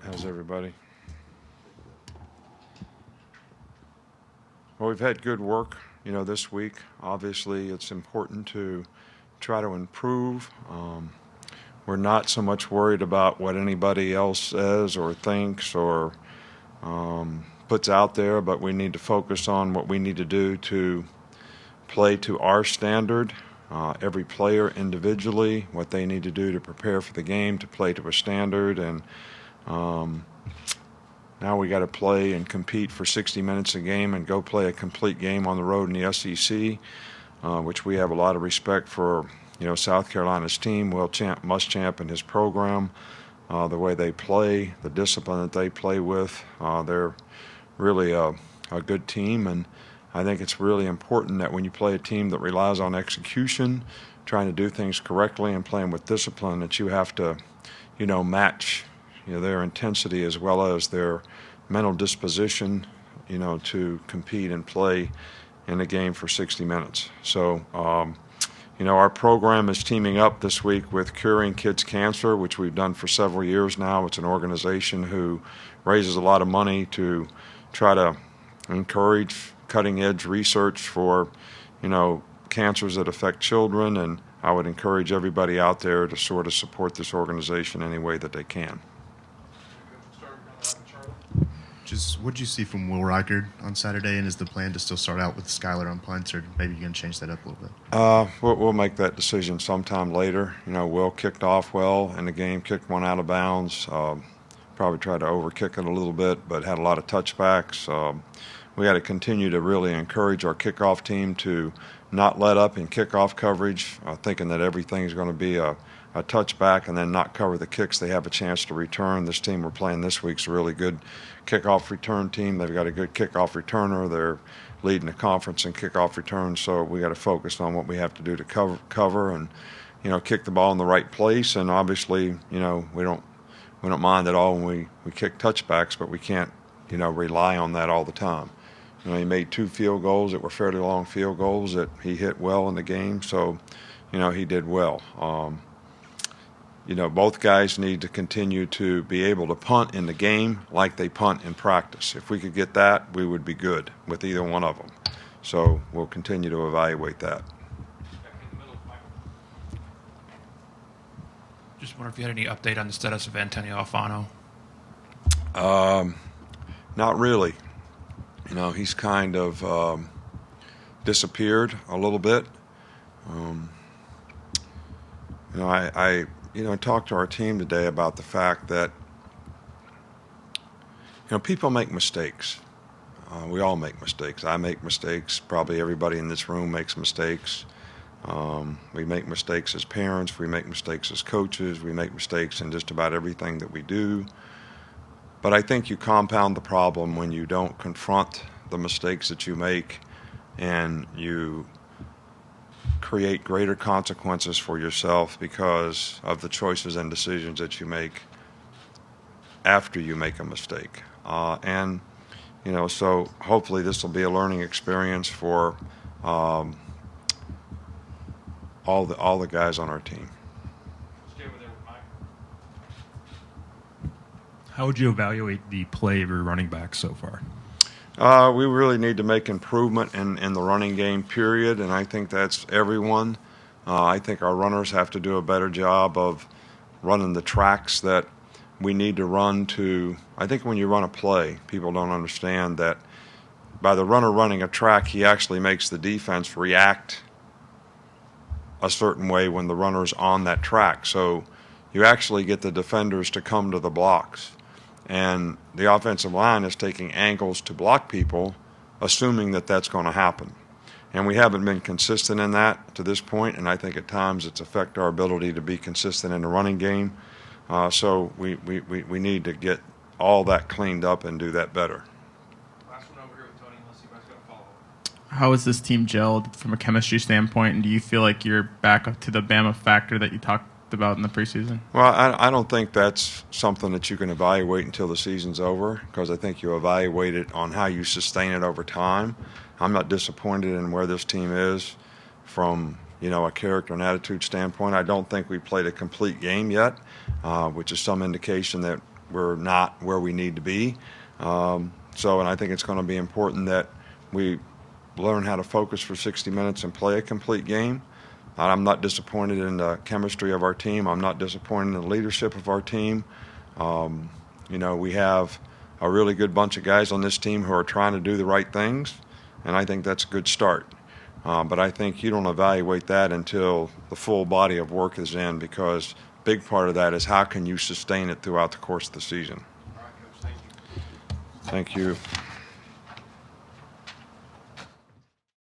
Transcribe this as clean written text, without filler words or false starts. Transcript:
How's everybody? Well, we've had good work, this week. Obviously, it's important to try to improve. We're not so much worried about what anybody else says or thinks or puts out there, but we need to focus on what we need to do to play to our standard. Every player individually, what they need to do to prepare for the game, to play to a standard, and now we got to play and compete for 60 minutes a game and go play a complete game on the road in the SEC, which we have a lot of respect for. South Carolina's team, Will Muschamp and his program, the way they play, the discipline that they play with. They're really a good team, and I think it's really important that when you play a team that relies on execution, trying to do things correctly and playing with discipline, that you have to, match their intensity as well as their mental disposition, to compete and play in the game for 60 minutes. So, our program is teaming up this week with Curing Kids Cancer, which we've done for several years now. It's an organization who raises a lot of money to try to encourage cutting-edge research for, cancers that affect children, and I would encourage everybody out there to sort of support this organization any way that they can. What did you see from Will Reichard on Saturday, and is the plan to still start out with Skyler on punts, or maybe you're going to change that up a little bit? We'll make that decision sometime later. Will kicked off well in the game, kicked one out of bounds, probably tried to overkick it a little bit, but had a lot of touchbacks. We got to continue to really encourage our kickoff team to not let up in kickoff coverage, thinking that everything's going to be a touchback and then not cover the kicks they have a chance to return. This team we're playing this week's a really good kickoff return team. They've got a good kickoff returner. They're leading the conference in kickoff returns, so we got to focus on what we have to do to cover and kick the ball in the right place. And obviously, we don't mind at all when we kick touchbacks, but we can't rely on that all the time. He made 2 field goals that were fairly long field goals that he hit well in the game, so he did well. Both guys need to continue to be able to punt in the game like they punt in practice. If we could get that, we would be good with either one of them. So we'll continue to evaluate that. Just wonder if you had any update on the status of Antonio Alfano. Not really. He's kind of disappeared a little bit. I talked to our team today about the fact that, people make mistakes. We all make mistakes. I make mistakes. Probably everybody in this room makes mistakes. We make mistakes as parents. We make mistakes as coaches. We make mistakes in just about everything that we do. But I think you compound the problem when you don't confront the mistakes that you make and you create greater consequences for yourself because of the choices and decisions that you make after you make a mistake. So hopefully this will be a learning experience for all the guys on our team. How would you evaluate the play of your running back so far? We really need to make improvement in the running game, period, and I think that's everyone. I think our runners have to do a better job of running the tracks that we need to run to. I think when you run a play, people don't understand that by the runner running a track, he actually makes the defense react a certain way when the runner's on that track. So you actually get the defenders to come to the blocks. And the offensive line is taking angles to block people, assuming that that's going to happen. And we haven't been consistent in that to this point, and I think at times it's affected our ability to be consistent in the running game. So we need to get all that cleaned up and do that better. Last one over here with Tony, unless you guys got a follow-up. How has this team gelled from a chemistry standpoint, and do you feel like you're back up to the Bama factor that you talked about in the preseason? Well, I don't think that's something that you can evaluate until the season's over, because I think you evaluate it on how you sustain it over time. I'm not disappointed in where this team is from a character and attitude standpoint. I don't think we played a complete game yet, which is some indication that we're not where we need to be. And I think it's going to be important that we learn how to focus for 60 minutes and play a complete game. I'm not disappointed in the chemistry of our team. I'm not disappointed in the leadership of our team. We have a really good bunch of guys on this team who are trying to do the right things, and I think that's a good start. But I think you don't evaluate that until the full body of work is in, because a big part of that is how can you sustain it throughout the course of the season. All right, Coach. Thank you. Thank you.